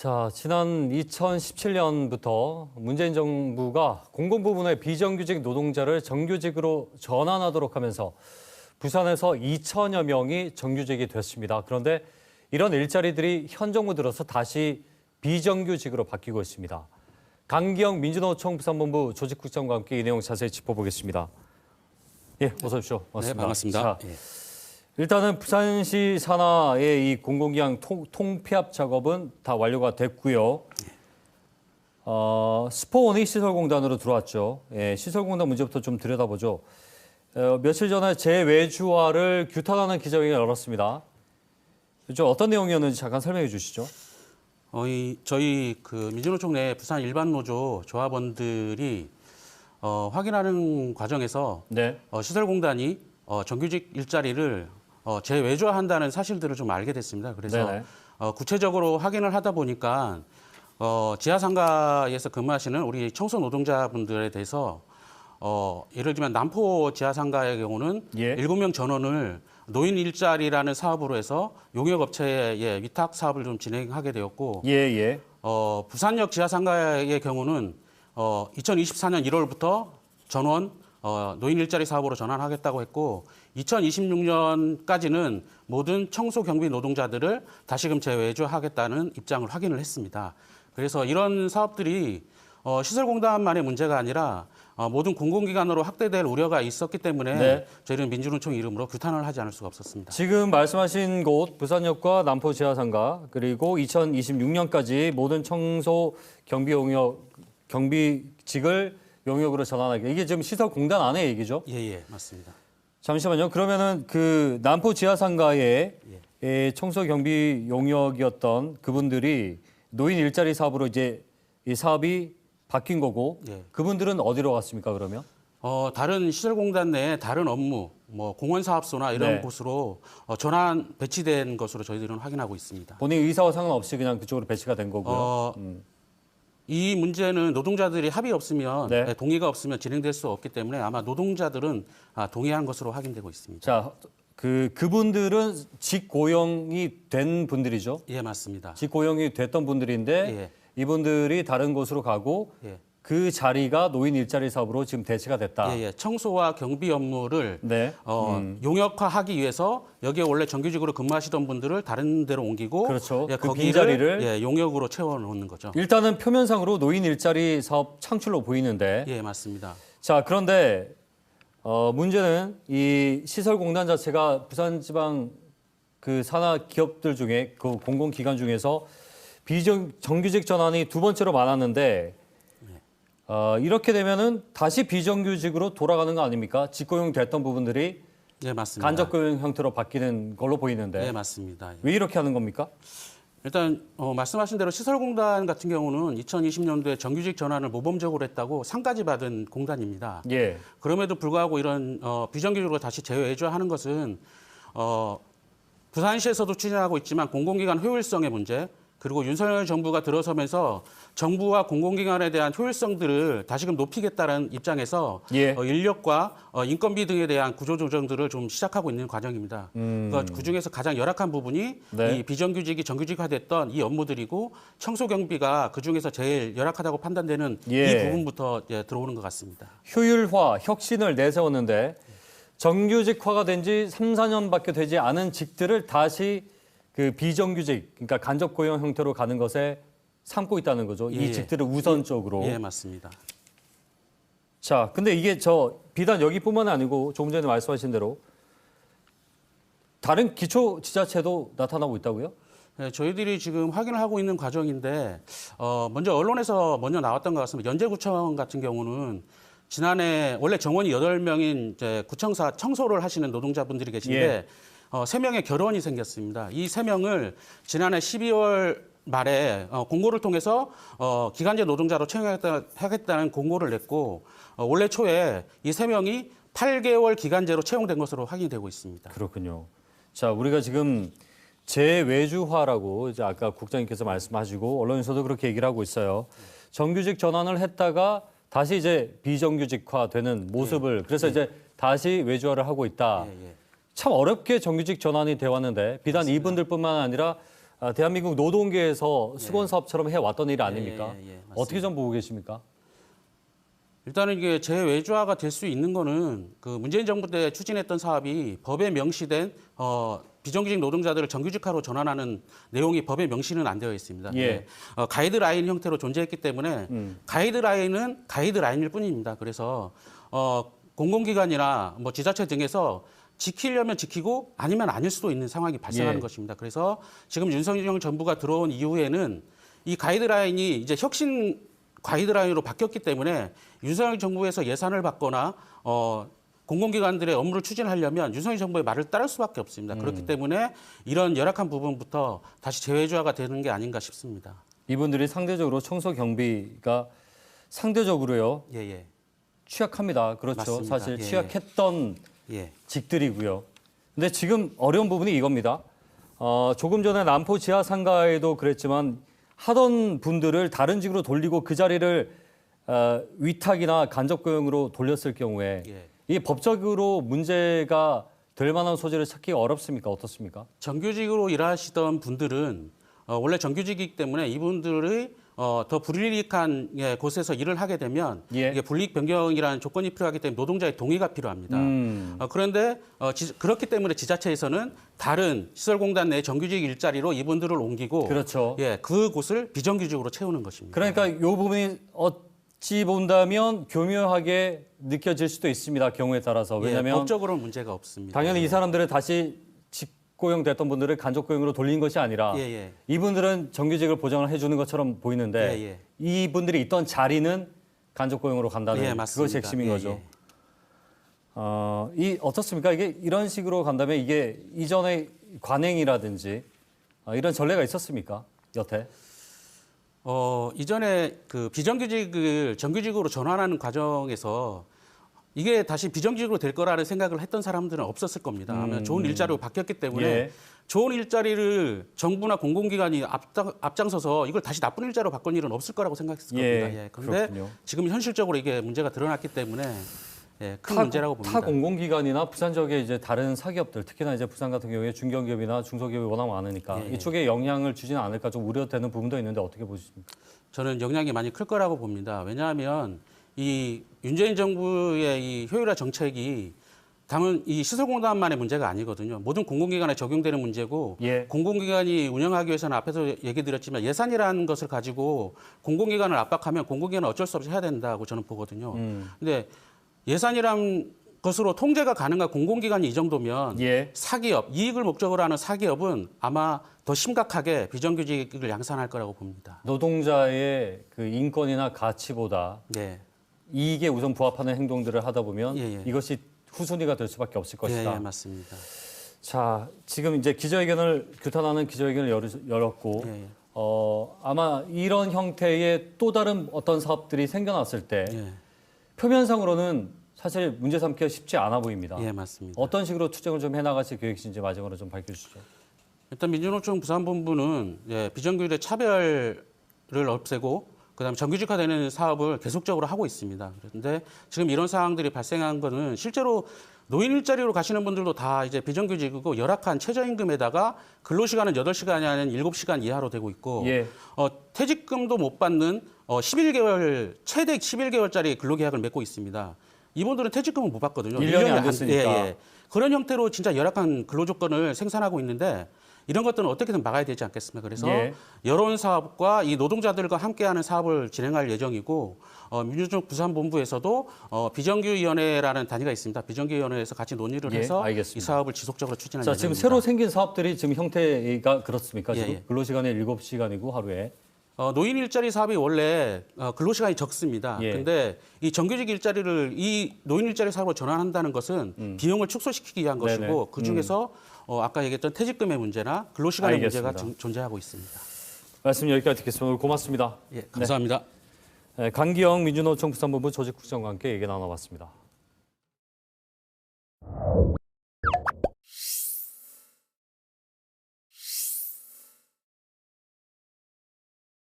자, 지난 2017년부터 문재인 정부가 공공부문의 비정규직 노동자를 정규직으로 전환하도록 하면서 부산에서 2천여 명이 정규직이 됐습니다. 그런데 이런 일자리들이 현 정부 들어서 다시 비정규직으로 바뀌고 있습니다. 강기영 민주노총 부산본부 조직국장과 함께 이 내용 자세히 짚어보겠습니다. 예, 어서 오십시오. 반갑습니다. 네, 반갑습니다. 자, 일단은 부산시 산하의 이 공공기관 통폐합 작업은 다 완료가 됐고요. 스포원이 시설공단으로 들어왔죠. 예, 시설공단 문제부터 좀 들여다보죠. 며칠 전에 재외주화를 규탄하는 기자회견을 열었습니다. 좀 어떤 내용이었는지 잠깐 설명해 주시죠. 저희 민주노총 내 부산 일반 노조 조합원들이 확인하는 과정에서 네. 시설공단이 정규직 일자리를 재외주화한다는 사실들을 좀 알게 됐습니다. 그래서 구체적으로 확인을 하다 보니까 지하상가에서 근무하시는 우리 청소 노동자분들에 대해서 예를 들면 남포 지하상가의 경우는 7명 전원을 노인 일자리라는 사업으로 해서 용역업체에 위탁 사업을 좀 진행하게 되었고, 부산역 지하상가의 경우는 2024년 1월부터 전원 노인 일자리 사업으로 전환하겠다고 했고, 2026년까지는 모든 청소 경비 노동자들을 다시금 재외주하겠다는 입장을 확인을 했습니다. 그래서 이런 사업들이 시설공단만의 문제가 아니라 모든 공공기관으로 확대될 우려가 있었기 때문에 저희는 민주노총 이름으로 규탄을 하지 않을 수가 없었습니다. 지금 말씀하신 곳 부산역과 남포 지하상가 그리고 2026년까지 모든 청소 경비 용역 경비직을 용역으로 전환하기, 이게 지금 시설공단 안의 얘기죠? 예, 맞습니다. 잠시만요. 그러면은 그 남포 지하상가의 청소 경비 용역이었던 그분들이 노인 일자리 사업으로 이제 이 사업이 바뀐 거고, 그분들은 어디로 갔습니까, 그러면? 다른 시설공단 내에 다른 업무, 공원사업소나 이런 곳으로 전환 배치된 것으로 저희들은 확인하고 있습니다. 본인 의사와 상관없이 그냥 그쪽으로 배치가 된 거고요. 이 문제는 노동자들이 합의 없으면, 동의가 없으면 진행될 수 없기 때문에 아마 노동자들은 동의한 것으로 확인되고 있습니다. 자, 그분들은 직고용이 된 분들이죠? 예, 맞습니다. 직고용이 됐던 분들인데 이분들이 다른 곳으로 가고 그 자리가 노인 일자리 사업으로 지금 대체가 됐다. 청소와 경비 업무를 용역화하기 위해서 여기에 원래 정규직으로 근무하시던 분들을 다른 데로 옮기고, 그 빈자리를 용역으로 채워놓는 거죠. 일단은 표면상으로 노인 일자리 사업 창출로 보이는데. 예, 맞습니다. 자, 그런데 문제는 이 시설공단 자체가 부산지방 그 산하 기업들 중에 그 공공기관 중에서 정규직 전환이 두 번째로 많았는데 이렇게 되면은 다시 비정규직으로 돌아가는 거 아닙니까? 직고용 됐던 부분들이 맞습니다. 간접고용 형태로 바뀌는 걸로 보이는데. 맞습니다. 왜 이렇게 하는 겁니까? 일단 말씀하신 대로 시설공단 같은 경우는 2020년도에 정규직 전환을 모범적으로 했다고 상까지 받은 공단입니다. 그럼에도 불구하고 이런 비정규직으로 다시 재외주화하는 것은 부산시에서도 추진하고 있지만 공공기관 효율성의 문제, 그리고 윤석열 정부가 들어서면서 정부와 공공기관에 대한 효율성들을 다시금 높이겠다는 입장에서 인력과 인건비 등에 대한 구조조정들을 좀 시작하고 있는 과정입니다. 그러니까 그중에서 가장 열악한 부분이 이 비정규직이 정규직화됐던 이 업무들이고, 청소경비가 그중에서 제일 열악하다고 판단되는 이 부분부터 들어오는 것 같습니다. 효율화, 혁신을 내세웠는데 정규직화가 된 지 3, 4년밖에 되지 않은 직들을 다시 그 비정규직, 그러니까 간접 고용 형태로 가는 것에 삼고 있다는 거죠. 이 직들을 우선적으로. 맞습니다. 자, 근데 이게 비단 여기뿐만 아니고 조금 전에 말씀하신 대로 다른 기초 지자체도 나타나고 있다고요? 저희들이 지금 확인을 하고 있는 과정인데, 먼저 언론에서 먼저 나왔던 것 같습니다. 연제구청 같은 경우는 지난해 원래 정원이 8명인 이제 구청사 청소를 하시는 노동자분들이 계신데 3명의 결혼이 생겼습니다. 이 3명을 지난해 12월 말에 공고를 통해서 기간제 노동자로 채용하겠다는 공고를 냈고, 올해 초에 이 3명이 8개월 기간제로 채용된 것으로 확인되고 있습니다. 그렇군요. 자, 우리가 지금 재외주화라고 이제 아까 국장님께서 말씀하시고 언론에서도 그렇게 얘기를 하고 있어요. 정규직 전환을 했다가 다시 이제 비정규직화되는 모습을 그래서 이제 다시 외주화를 하고 있다. 참 어렵게 정규직 전환이 되어 왔는데 비단 이분들뿐만 아니라 대한민국 노동계에서 수건 사업처럼 해왔던 일 아닙니까? 맞습니다. 어떻게 좀 보고 계십니까? 일단은 이게 재외주화가 될 수 있는 거는 그 문재인 정부 때 추진했던 사업이 법에 명시된 비정규직 노동자들을 정규직화로 전환하는 내용이 법에 명시는 안 되어 있습니다. 예. 가이드라인 형태로 존재했기 때문에 가이드라인은 가이드라인일 뿐입니다. 그래서 공공기관이나 뭐 지자체 등에서 지키려면 지키고 아니면 아닐 수도 있는 상황이 발생하는 예. 것입니다. 그래서 지금 윤석열 정부가 들어온 이후에는 이 가이드라인이 이제 혁신 가이드라인으로 바뀌었기 때문에 윤석열 정부에서 예산을 받거나 공공기관들의 업무를 추진하려면 윤석열 정부의 말을 따를 수밖에 없습니다. 그렇기 때문에 이런 열악한 부분부터 다시 재외주화가 되는 게 아닌가 싶습니다. 이분들이 상대적으로 청소 경비가 상대적으로요 예. 취약합니다. 그렇죠. 맞습니다. 사실 예. 취약했던 예. 직들이고요. 근데 지금 어려운 부분이 이겁니다. 조금 전에 남포 지하 상가에도 그랬지만 하던 분들을 다른 직으로 돌리고 그 자리를 위탁이나 간접 고용으로 돌렸을 경우에 예. 이게 법적으로 문제가 될 만한 소재를 찾기가 어렵습니까? 어떻습니까? 정규직으로 일하시던 분들은 원래 정규직이기 때문에 이분들의 더 불이익한 곳에서 일을 하게 되면 예. 이게 불이익 변경이라는 조건이 필요하기 때문에 노동자의 동의가 필요합니다. 그런데 그렇기 때문에 지자체에서는 다른 시설공단 내 정규직 일자리로 이분들을 옮기고 그렇죠. 그 곳을 비정규직으로 채우는 것입니다. 그러니까 이 부분이 어찌 본다면 교묘하게 느껴질 수도 있습니다. 경우에 따라서. 왜냐하면 법적으로는 문제가 없습니다. 당연히 이 사람들을 다시 직고용됐던 분들을 간접고용으로 돌린 것이 아니라 이분들은 정규직을 보장을 해주는 것처럼 보이는데 이분들이 있던 자리는 간접고용으로 간다는 그것이 핵심인 거죠. 어떻습니까? 이게 이런 식으로 간다면 이게 이전에 관행이라든지 이런 전례가 있었습니까? 여태? 이전에 그 비정규직을 정규직으로 전환하는 과정에서 이게 다시 비정규직으로 될 거라는 생각을 했던 사람들은 없었을 겁니다. 아마 좋은 일자리로 바뀌었기 때문에 좋은 일자리를 정부나 공공기관이 앞장서서 이걸 다시 나쁜 일자리로 바꾼 일은 없을 거라고 생각했을 겁니다. 그런데 지금 현실적으로 이게 문제가 드러났기 때문에 큰 문제라고 봅니다. 타 공공기관이나 부산 지역의 이제 다른 사기업들, 특히나 이제 부산 같은 경우에 중견기업이나 중소기업이 워낙 많으니까 이쪽에 영향을 주지는 않을까 좀 우려되는 부분도 있는데 어떻게 보십니까? 저는 영향이 많이 클 거라고 봅니다. 왜냐하면 이 윤재인 정부의 이 효율화 정책이 다만 이 시설공단만의 문제가 아니거든요. 모든 공공기관에 적용되는 문제고 공공기관이 운영하기 위해서는 앞에서 얘기 드렸지만 예산이라는 것을 가지고 공공기관을 압박하면 공공기관은 어쩔 수 없이 해야 된다고 저는 보거든요. 근데 예산이란 것으로 통제가 가능한 공공기관이 이 정도면 사기업, 이익을 목적으로 하는 사기업은 아마 더 심각하게 비정규직을 양산할 거라고 봅니다. 노동자의 그 인권이나 가치보다 이익에 우선 부합하는 행동들을 하다 보면 이것이 후순위가 될 수밖에 없을 것이다. 맞습니다. 자, 지금 이제 규탄하는 기자회견을 열었고 아마 이런 형태의 또 다른 어떤 사업들이 생겨났을 때 표면상으로는 사실 문제 삼기가 쉽지 않아 보입니다. 맞습니다. 어떤 식으로 투쟁을 좀 해나가실 계획이신지 마지막으로 좀 밝혀주시죠. 일단 민주노총 부산본부는 비정규직의 차별을 없애고 그다음에 정규직화되는 사업을 계속적으로 하고 있습니다. 그런데 지금 이런 상황들이 발생한 거는 실제로 노인 일자리로 가시는 분들도 다 이제 비정규직이고 열악한 최저임금에다가 근로시간은 8시간이 아닌 7시간 이하로 되고 있고 퇴직금도 못 받는 11개월 최대 11개월짜리 근로계약을 맺고 있습니다. 이분들은 퇴직금을 못 받거든요. 1년이 안 됐으니까. 그런 형태로 진짜 열악한 근로조건을 생산하고 있는데 이런 것들은 어떻게든 막아야 되지 않겠습니까? 그래서 여론 사업과 이 노동자들과 함께하는 사업을 진행할 예정이고 민주노총 부산본부에서도 비정규위원회라는 단위가 있습니다. 비정규위원회에서 같이 논의를 해서 알겠습니다. 이 사업을 지속적으로 추진할 자, 예정입니다. 지금 새로 생긴 사업들이 지금 형태가 그렇습니까? 지금 근로시간이 7시간이고 하루에. 노인 일자리 사업이 원래 근로시간이 적습니다. 그런데 이 정규직 일자리를 이 노인 일자리 사업으로 전환한다는 것은 비용을 축소시키기 위한 것이고 그중에서 아까 얘기했던 퇴직금의 문제나 근로시간의 문제가 존재하고 있습니다. 말씀 여기까지 듣겠습니다. 오늘 고맙습니다. 감사합니다. 강기영 민주노총 부산본부 조직국장과 함께 얘기 나눠봤습니다.